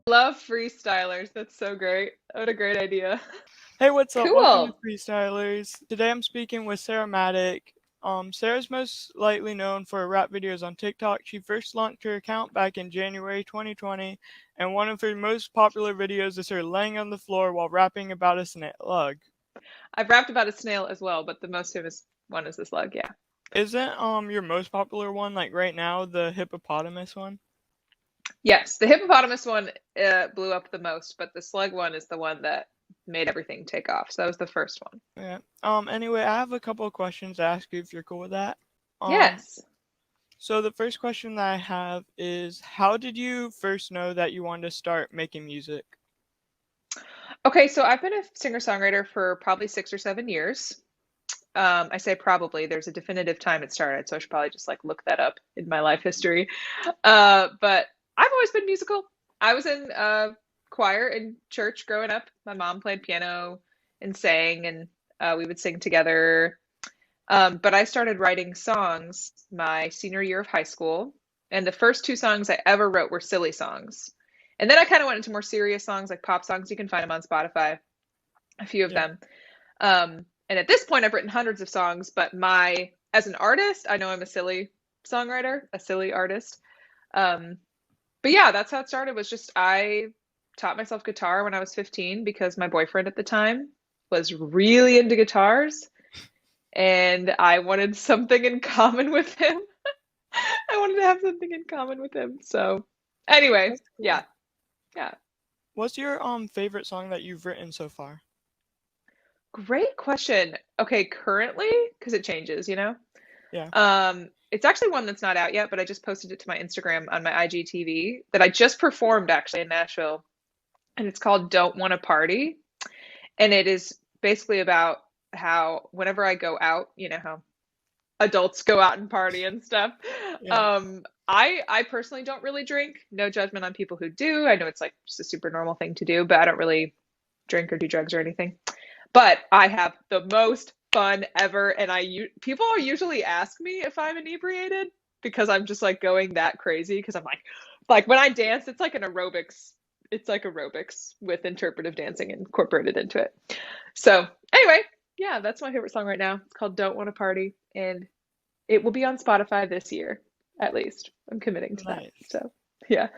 Love FreesTYLERs. That's so great. What a great idea. Hey, what's up? Welcome to Cool. FreesTYLERs. Today I'm speaking with Sarah Maddack. Sarah's most likely known for her rap videos on TikTok. She first launched her account back in January 2020, and one of her most popular videos is her laying on the floor while rapping about a slug. I've rapped about a snail as well, but the most famous one is the slug, yeah. Isn't your most popular one like right now the hippopotamus one? Yes, the hippopotamus one blew up the most, but the slug one is the one that made everything take off. So that was the first one. Yeah. Anyway, I have a couple of questions to ask you if you're cool with that. Um, Yes. so the first question that I have is, how did you first know that you wanted to start making music? Okay, so I've been a singer-songwriter for probably 6 or 7 years. I say probably, there's a definitive time it started, so I should probably just like look that up in my life history. But I've always been musical. I was in choir in church growing up. My mom played piano and sang, and we would sing together. But I started writing songs my senior year of high school, and the first two songs I ever wrote were silly songs. And then I kind of went into more serious songs, like pop songs. You can find them on Spotify, a few of Yeah. them. And at this point, I've written hundreds of songs, but as an artist, I know I'm a silly songwriter, a silly artist. Um, but yeah, that's how it started, was just I taught myself guitar when I was 15 because my boyfriend at the time was really into guitars and I wanted something in common with him. I wanted to have something in common with him. So anyway, That's cool. yeah, yeah. What's your favorite song that you've written so far? Great question. Okay, currently, because it changes, you know? Yeah. It's actually one that's not out yet, but I just posted it to my Instagram on my IGTV that I just performed actually in Nashville, and it's called Don't Wanna Party. And it is basically about how whenever I go out, you know how adults go out and party and stuff. Yeah. I personally don't really drink. No judgment on people who do. I know it's like just a super normal thing to do, but I don't really drink or do drugs or anything. But I have the most fun ever, and people usually ask me if I'm inebriated because I'm just like going that crazy because I'm like when I dance, it's like an aerobics. It's like aerobics with interpretive dancing incorporated into it. So anyway, yeah, that's my favorite song right now. It's called "Don't Want to Party," and it will be on Spotify this year, at least. I'm committing to that. Nice. So yeah.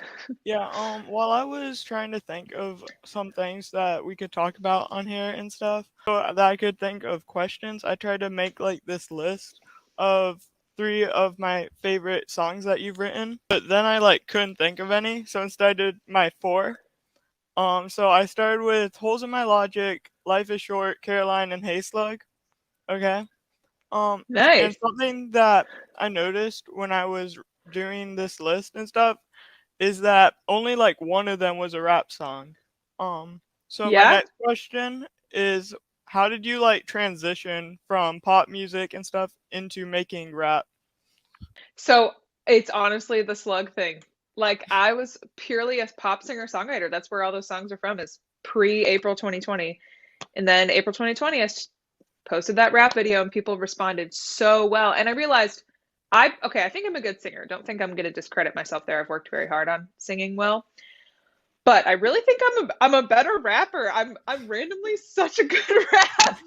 Yeah, while I was trying to think of some things that we could talk about on here and stuff, so that I could think of questions, I tried to make like this list of three of my favorite songs that you've written, but then I like couldn't think of any, so instead I did my four. So I started with Holes in My Logic, Life is Short, Caroline, and Hey Slug. Okay. And Nice. something that I noticed when I was doing this list and stuff is that only like one of them was a rap song. So my Yeah. next question is, how did you like transition from pop music and stuff into making rap? So it's honestly the slug thing. Like I was purely a pop singer songwriter. That's where all those songs are from, is pre-April 2020. And then April 2020, posted that rap video and people responded so well. And I realized okay, I think I'm a good singer. Don't think I'm going to discredit myself there. I've worked very hard on singing well. But I really think I'm a better rapper. I'm randomly such a good rapper.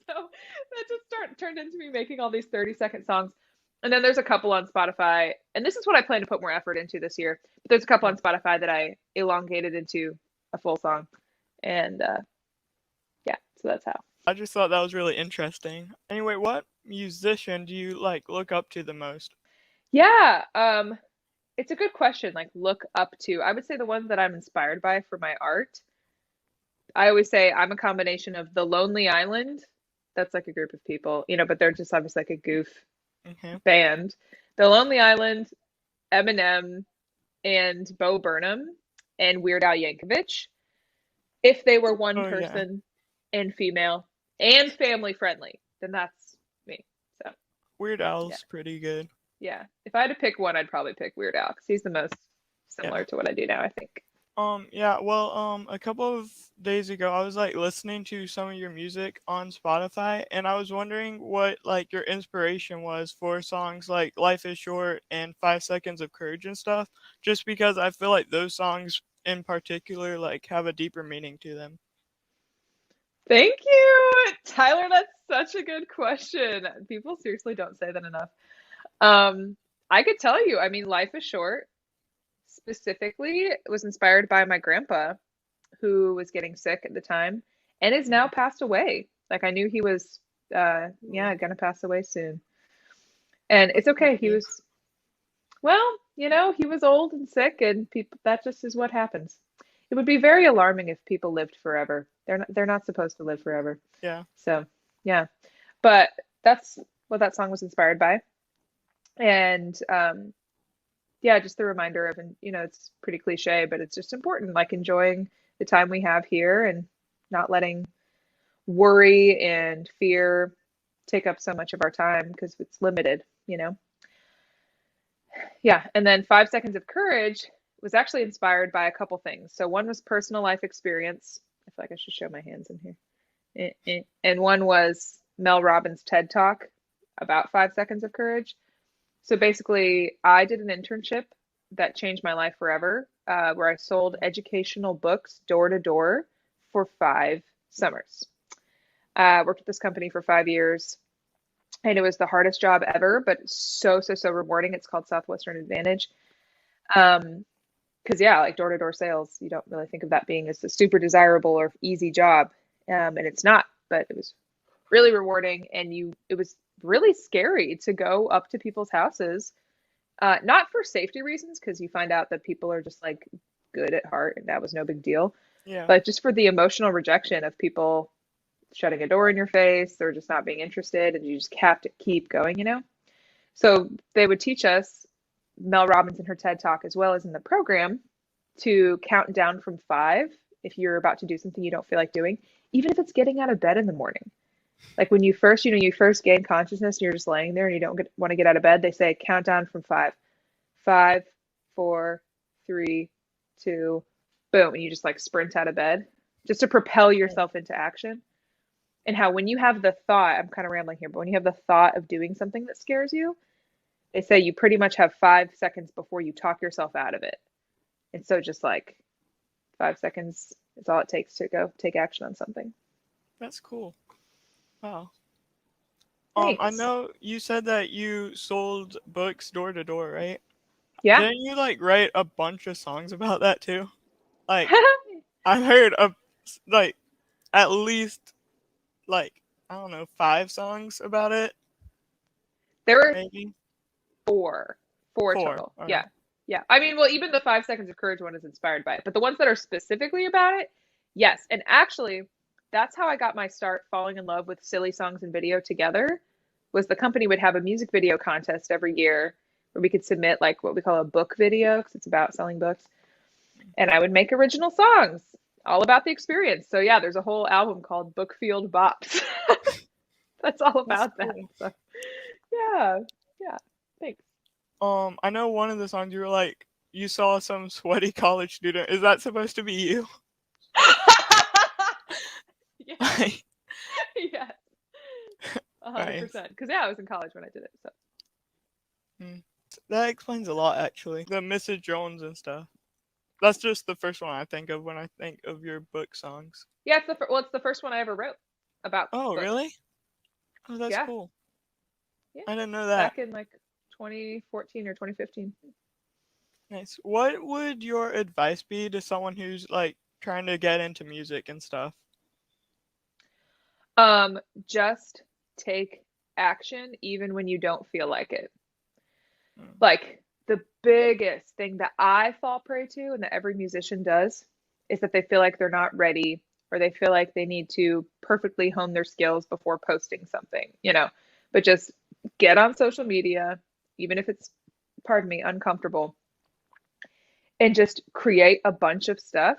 So that just turned into me making all these 30-second songs. And then there's a couple on Spotify, and this is what I plan to put more effort into this year. But there's a couple Yeah. on Spotify that I elongated into a full song. And yeah, so that's how. I just thought that was really interesting. Anyway, what musician do you like look up to the most? Yeah, it's a good question. Like look up to. I would say the ones that I'm inspired by for my art. I always say I'm a combination of The Lonely Island. That's like a group of people, but they're just obviously like a goof Okay. band. The Lonely Island, Eminem, and Bo Burnham and Weird Al Yankovic. If they were one Oh yeah, person and female and family friendly, then that's me. So Weird yeah, Al's pretty good. yeah. If I had to pick one, I'd probably pick Weird Al because he's the most Yeah. similar to what I do now, I think. Yeah, well, a couple of days ago, I was like listening to some of your music on Spotify, and I was wondering what like your inspiration was for songs like Life is Short and 5 Seconds of Courage and stuff, just because I feel like those songs in particular like have a deeper meaning to them. Thank you, Tyler. That's such a good question. People seriously don't say that enough. Um, I could tell you, I mean, Life is Short specifically was inspired by my grandpa, who was getting sick at the time and is now Mm. passed away. Like I knew he was Ooh, yeah, gonna pass away soon. And it's that's okay. He crazy. was well, he was old and sick and people that just is what happens. It would be very alarming if people lived forever. They're not supposed to live forever. Yeah. So, yeah. But that's what that song was inspired by. And yeah, just the reminder of, and it's pretty cliche, but it's just important, like enjoying the time we have here and not letting worry and fear take up so much of our time because it's limited. Yeah. And then 5 Seconds of Courage was actually inspired by a couple things. So one was personal life experience. I feel like I should show my hands in here. And one was Mel Robbins' TED Talk about 5 Seconds of Courage. So basically, I did an internship that changed my life forever, where I sold educational books door to door for 5 summers. Worked at this company for 5 years, and it was the hardest job ever, but so, so, so rewarding. It's called Southwestern Advantage. Because yeah, like door to door sales, you don't really think of that being as a super desirable or easy job, and it's not. But it was really rewarding, and it was really scary to go up to people's houses, not for safety reasons, because you find out that people are just like good at heart, and that was no big deal, Yeah. but just for the emotional rejection of people shutting a door in your face or just not being interested, and you just have to keep going. So they would teach us, Mel Robbins in her TED Talk, as well as in the program, to count down from 5 if you're about to do something you don't feel like doing, even if it's getting out of bed in the morning. Like when you first gain consciousness and you're just laying there and you don't want to get out of bed, they say count down from 5. 5, 4, 3, 2, boom, and you just like sprint out of bed just to propel yourself into action. And how when you have the thought, I'm kind of rambling here, but when you have the thought of doing something that scares you, they say you pretty much have 5 seconds before you talk yourself out of it. And so just like 5 seconds is all it takes to go take action on something. That's cool. Wow. I Thanks. know you said that you sold books door to door, right? Yeah. Didn't you like write a bunch of songs about that too? Like I've heard of like at least like I don't know 5 songs about it, There were maybe four. Four four. total. Okay. Yeah. Yeah. I mean, well, even the 5 Seconds of Courage one is inspired by it, but the ones that are specifically about it, yes. And actually, that's how I got my start falling in love with silly songs and video together. Was the company would have a music video contest every year where we could submit like what we call a book video because it's about selling books, and I would make original songs all about the experience. So yeah, there's a whole album called Bookfield Bops. That's all That's about that. cool. So yeah, yeah. Thanks. I know one of the songs you were like you saw some sweaty college student. Is that supposed to be you? Yeah, yeah, a hundred Nice. percent. Because yeah, I was in college when I did it. So Mm. That explains a lot actually. The Mrs. Jones and stuff. That's just the first one I think of when I think of your book songs. yeah, it's the first one I ever wrote about Oh, books. really? Oh, that's Yeah, cool. yeah, I didn't know that. back in like 2014 or 2015. Nice. What would your advice be to someone who's like trying to get into music and stuff? Just take action even when you don't feel like it. Mm. Like the biggest thing that I fall prey to and that every musician does is that they feel like they're not ready or they feel like they need to perfectly hone their skills before posting something. But just get on social media, even if it's, pardon me, uncomfortable, and just create a bunch of stuff,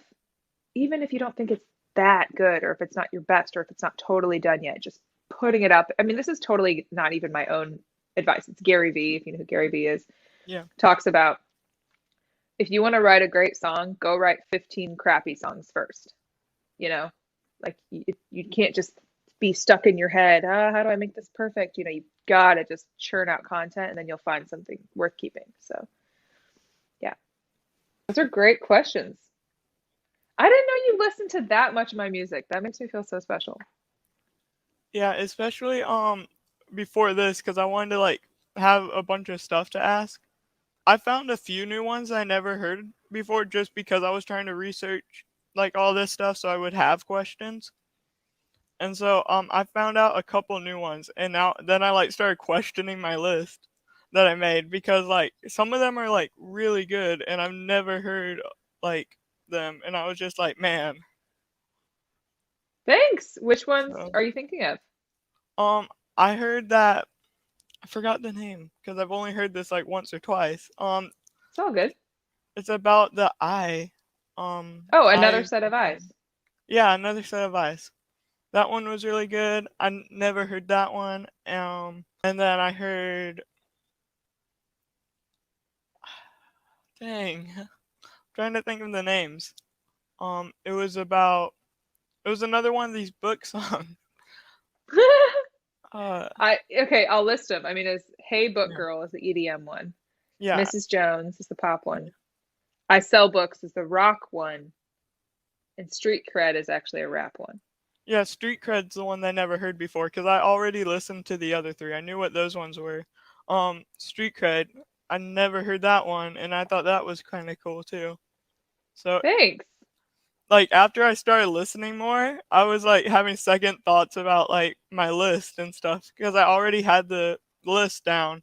even if you don't think it's that good or if it's not your best or if it's not totally done yet, just putting it out there. I mean, this is totally not even my own advice. It's Gary Vee, if you know who Gary Vee is, Yeah. talks about if you want to write a great song, go write 15 crappy songs first. You know, like you can't just be stuck in your head. How do I make this perfect? You gotta just churn out content and then you'll find something worth keeping. So, yeah, those are great questions. I didn't know you listened to that much of my music. That makes me feel so special. Yeah, especially before this, because I wanted to like have a bunch of stuff to ask. I found a few new ones I never heard before just because I was trying to research like all this stuff so I would have questions. And so I found out a couple new ones, and now then I like started questioning my list that I made because like some of them are like really good and I've never heard like them, and I was just like, man. Thanks. Which ones So are you thinking of? um I heard that I forgot the name because I've only heard this like once or twice. It's all good. It's about the eye. Oh, another I set of eyes. Yeah, another set of eyes. That one was really good. Never heard that one. And then I heard, dang, I'm trying to think of the names. It was about, it was another one of these book songs. Uh, Okay, I'll list them. I mean, is Hey Book yeah, Girl is the EDM one. yeah, Mrs. Jones is the pop one. I Sell Books is the rock one. And Street Cred is actually a rap one. yeah. Street Cred's the one I never heard before because I already listened to the other three. I knew what those ones were. Street Cred, I never heard that one, and I thought that was kind of cool too. So Thanks. like after I started listening more, I was like having second thoughts about like my list and stuff because I already had the list down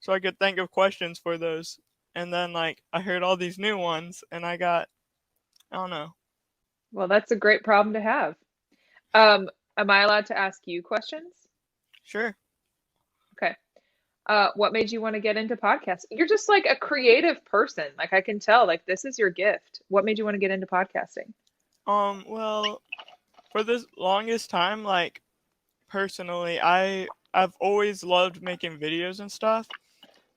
so I could think of questions for those. And then like I heard all these new ones and I don't know. Well, that's a great problem to have. Um, am I allowed to ask you questions? Sure. Okay. What made you want to get into podcasts? You're just like a creative person. Like I can tell, like this is your gift. What made you want to get into podcasting? Well, for this longest time, like personally, I've always loved making videos and stuff.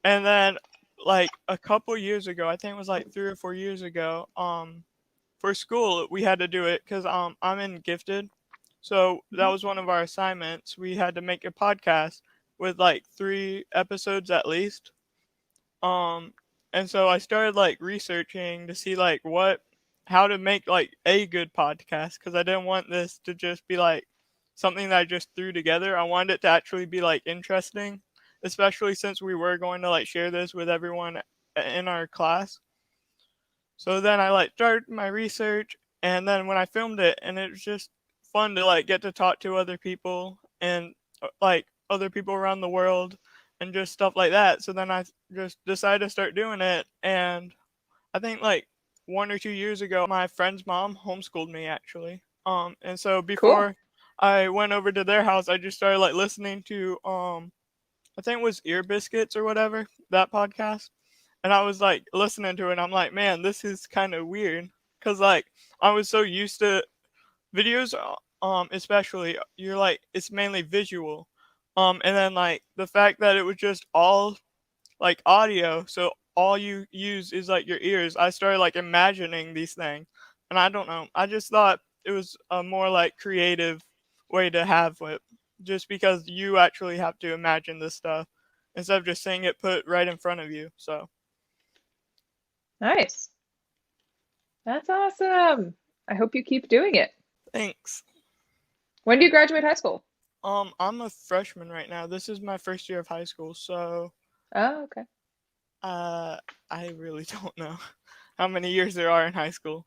And then like a couple years ago, I think it was like 3 or 4 years ago, for school we had to do it because I'm in gifted, so that Mhm. was one of our assignments. We had to make a podcast with like 3 episodes at least. um and so I started like researching to see like what how to make like a good podcast because I didn't want this to just be like something that I just threw together. I wanted it to actually be like interesting, especially since we were going to like share this with everyone in our class. So then I like started my research, and then when I filmed it, and it was just fun to like get to talk to other people and like other people around the world and just stuff like that. So then I just decided to start doing it, and I think like 1 or 2 years ago, my friend's mom homeschooled me actually. And so Cool. before I went over to their house, I just started like listening to I think it was Ear Biscuits or whatever, that podcast. And I was like listening to it and I'm like, man, this is kind of weird cuz like I was so used to videos, especially you're like it's mainly visual. And then like the fact that it was just all like audio, so all you use is like your ears. I started like imagining these things. And I don't know. I just thought it was a more like creative way to have it just because you actually have to imagine this stuff instead of just seeing it put right in front of you. So, Nice. That's awesome. I hope you keep doing it. thanks. When do you graduate high school? I'm a freshman right now. This is my first year of high school, so Oh, okay. uh I really don't know how many years there are in high school.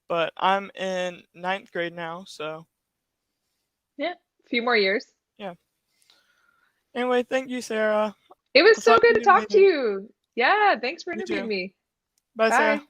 But I'm in ninth grade now, so Yeah, a few more years. yeah. Anyway, thank you, Sarah. It was I'll so talk to good to you talk to later. you. Yeah, thanks for You interviewing too. me. Bye, Bye. Sarah.